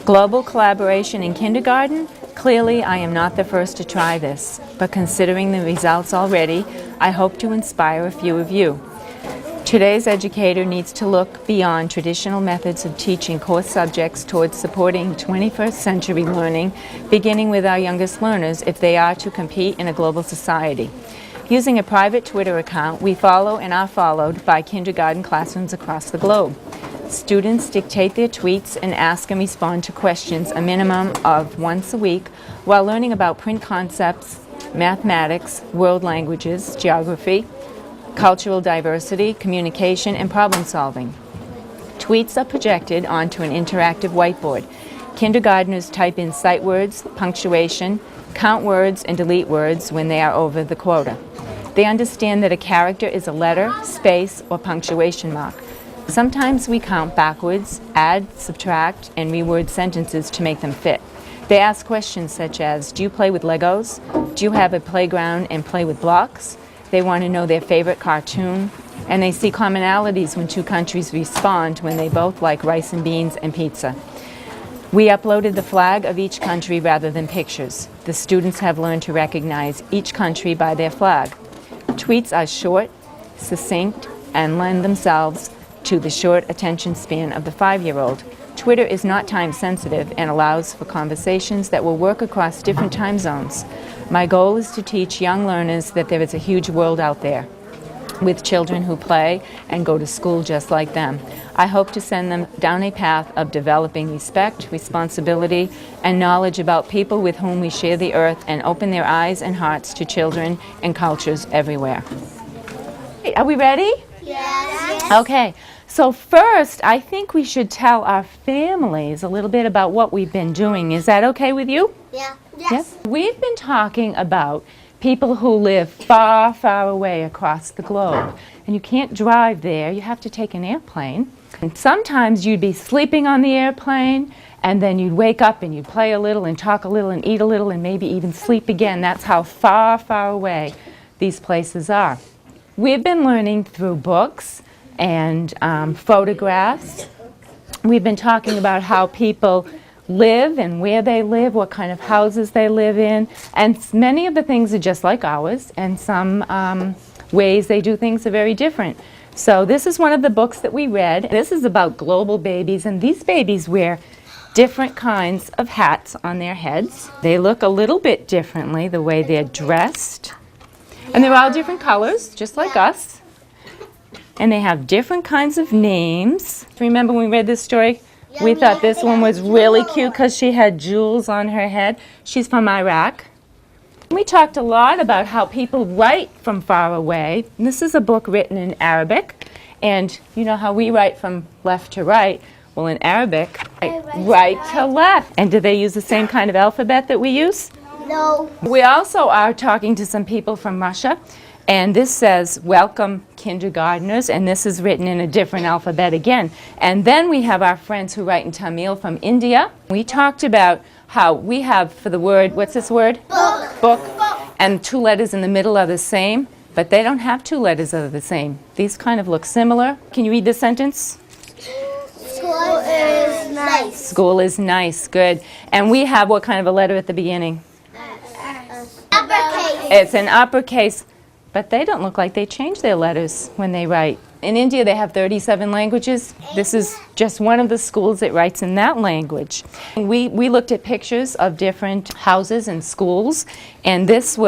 Global collaboration in kindergarten? Clearly, I am not the first to try this, but considering the results already, I hope to inspire a few of you. Today's educator needs to look beyond traditional methods of teaching core subjects towards supporting 21st century learning, beginning with our youngest learners if they are to compete in a global society. Using a private Twitter account, we follow and are followed by kindergarten classrooms across the globe. Students dictate their tweets and ask and respond to questions a minimum of once a week while learning about print concepts, mathematics, world languages, geography, cultural diversity, communication, and problem solving. Tweets are projected onto an interactive whiteboard. Kindergartners type in sight words, punctuation, count words, and delete words when they are over the quota. They understand that a character is a letter, space, or punctuation mark. Sometimes we count backwards, add, subtract, and reword sentences to make them fit. They ask questions such as, do you play with Legos? Do you have a playground and play with blocks? They want to know their favorite cartoon. And they see commonalities when two countries respond when they both like rice and beans and pizza. We uploaded the flag of each country rather than pictures. The students have learned to recognize each country by their flag. Tweets are short, succinct, and lend themselves to the short attention span of the 5-year-old. Twitter is not time sensitive and allows for conversations that will work across different time zones. My goal is to teach young learners that there is a huge world out there with children who play and go to school just like them. I hope to send them down a path of developing respect, responsibility, and knowledge about people with whom we share the earth and open their eyes and hearts to children and cultures everywhere. Are we ready? Yes. Okay. So first, I think we should tell our families a little bit about what we've been doing. Is that okay with you? Yeah. Yes. We've been talking about people who live far, far away across the globe. And you can't drive there. You have to take an airplane. And sometimes you'd be sleeping on the airplane, and then you'd wake up and you'd play a little and talk a little and eat a little and maybe even sleep again. That's how far, far away these places are. We've been learning through books and photographs. We've been talking about how people live and where they live, what kind of houses they live in, and many of the things are just like ours, and some ways they do things are very different. So this is one of the books that we read. This is about global babies, and these babies wear different kinds of hats on their heads. They look a little bit differently the way they're dressed, and they're all different colors, just like us. And they have different kinds of names. Remember when we read this story? We thought this one was really cute because she had jewels on her head. She's from Iraq. We talked a lot about how people write from far away. And this is a book written in Arabic. And you know how we write from left to right? Well, in Arabic, right to left. And do they use the same kind of alphabet that we use? No. We also are talking to some people from Russia. And this says, welcome kindergartners, and this is written in a different alphabet again. And then we have our friends who write in Tamil from India. We talked about how we have for the word, what's this word? Book. Book. And 2 letters in the middle are the same, but they don't have 2 letters that are the same. These kind of look similar. Can you read this sentence? School is nice. School is nice, good. And we have what kind of a letter at the beginning? Uppercase. It's an uppercase. But they don't look like they change their letters when they write. In India, they have 37 languages. This is just one of the schools that writes in that language. And we looked at pictures of different houses and schools, and this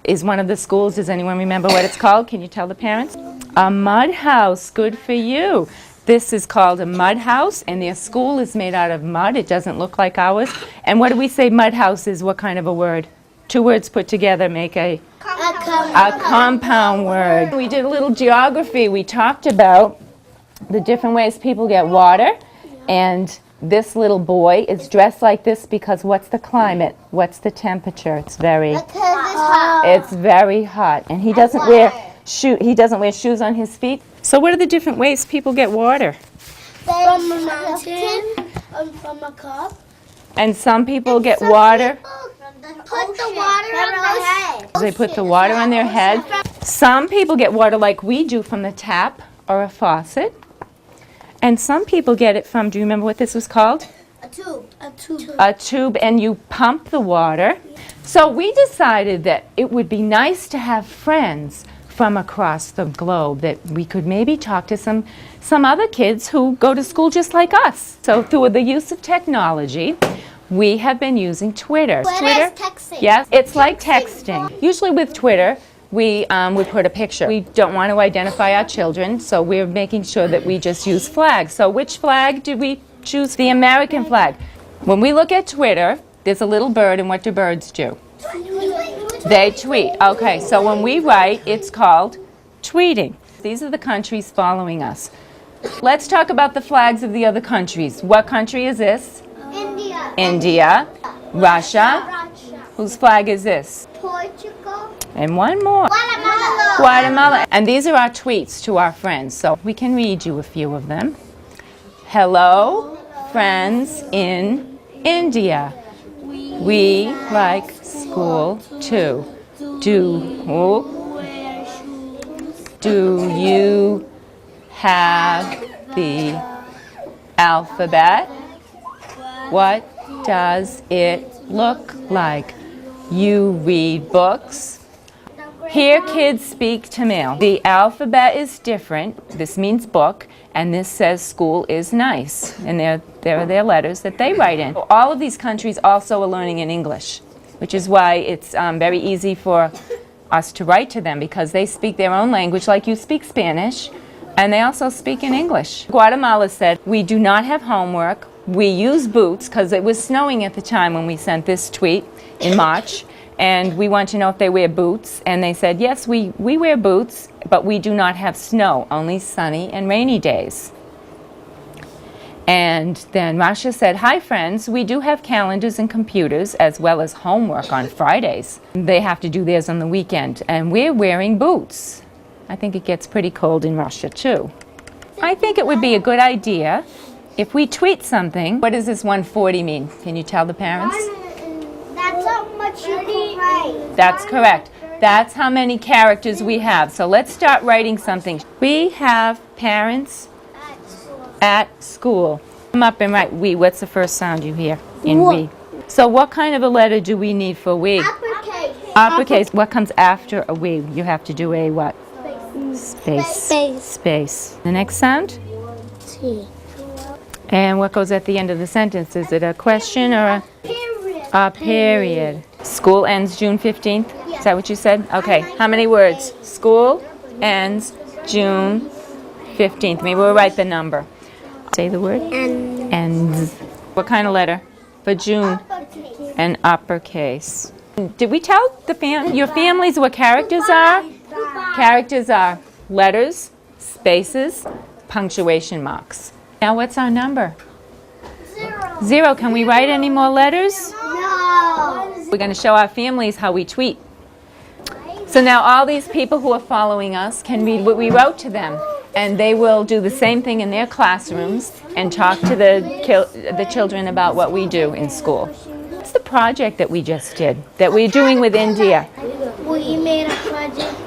is one of the schools. Does anyone remember what it's called? Can you tell the parents? A mud house. Good for you. This is called a mud house, and their school is made out of mud. It doesn't look like ours. And what do we say mud house is? What kind of a word? 2 words put together make a compound word. We did a little geography. We talked about the different ways people get water. And this little boy is dressed like this because what's the climate? What's the temperature? It's very hot. It's very hot. And he doesn't wear shoes on his feet. So what are the different ways people get water? From a mountain, from a cup. And some people get water. Put the water on their head. They put the water on their head. Some people get water like we do from the tap or a faucet. And some people get it from, do you remember what this was called? A tube. A tube. A tube, and you pump the water. So we decided that it would be nice to have friends from across the globe, that we could maybe talk to some other kids who go to school just like us. So through the use of technology, we have been using Twitter. Twitter is texting. Yes, it's like texting. Usually with Twitter, we would put a picture. We don't want to identify our children, so we're making sure that we just use flags. So which flag did we choose? The American flag. When we look at Twitter, there's a little bird, and what do birds do? They tweet. Okay, so when we write, it's called tweeting. These are the countries following us. Let's talk about the flags of the other countries. What country is this? India. India. Russia. Russia. Whose flag is this? Portugal. And one more. Guatemala. Guatemala. And these are our tweets to our friends, so we can read you a few of them. Hello, friends in India. We like school too. Do you have the alphabet? What does it look like? You read books? Here kids speak Tamil. The alphabet is different. This means book, and this says school is nice. And there are their letters that they write in. All of these countries also are learning in English, which is why it's very easy for us to write to them, because they speak their own language like you speak Spanish, and they also speak in English. Guatemala said, we do not have homework. We use boots, because it was snowing at the time when we sent this tweet in March. And we want to know if they wear boots. And they said, yes, we wear boots, but we do not have snow, only sunny and rainy days. And then Masha said, hi friends, we do have calendars and computers as well as homework on Fridays. They have to do theirs on the weekend. And we're wearing boots. I think it gets pretty cold in Russia too. I think it would be a good idea if we tweet something. What does this 140 mean? Can you tell the parents? That's how much you can write. That's correct. That's how many characters we have. So let's start writing something. We have parents at school. Come up and write we. What's the first sound you hear in we? So what kind of a letter do we need for we? Uppercase. Uppercase. What comes after a we? You have to do a what? Space. Space. The next sound? T. And what goes at the end of the sentence? Is it a question or a period? School ends June 15th? Is that what you said? Okay. How many words? School ends June 15th. Maybe we'll write the number. Say the word. Ends. What kind of letter? For June. An uppercase. Did we tell your families what characters are? Characters are letters, spaces, punctuation marks. Now what's our number? 0. Can we write any more letters? No. We're going to show our families how we tweet. So now all these people who are following us can read what we wrote to them, and they will do the same thing in their classrooms and talk to the children about what we do in school. What's the project that we just did, that we're doing with India? We made a project.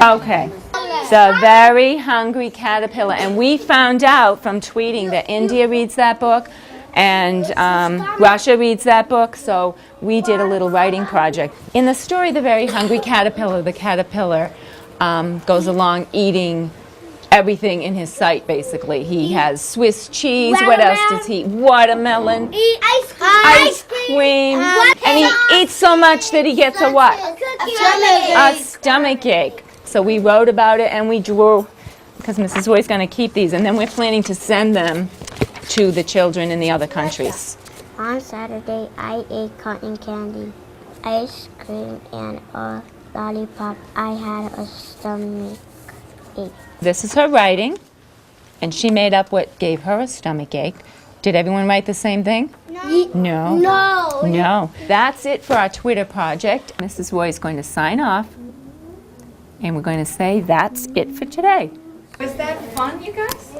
Okay. The Very Hungry Caterpillar. And we found out from tweeting that India reads that book and Russia reads that book, so we did a little writing project. In the story, The Very Hungry Caterpillar, the caterpillar goes along eating everything in his sight, basically. He has Swiss cheese. What else does he eat? Watermelon. Ice cream. And he eats so much that he gets a what? A stomach ache. So we wrote about it and we drew, because Mrs. Roy's going to keep these, and then we're planning to send them to the children in the other countries. On Saturday, I ate cotton candy, ice cream, and a lollipop. I had a stomach ache. This is her writing, and she made up what gave her a stomach ache. Did everyone write the same thing? No. No. That's it for our Twitter project. Mrs. Roy is going to sign off, and we're going to say that's it for today. Was that fun, you guys?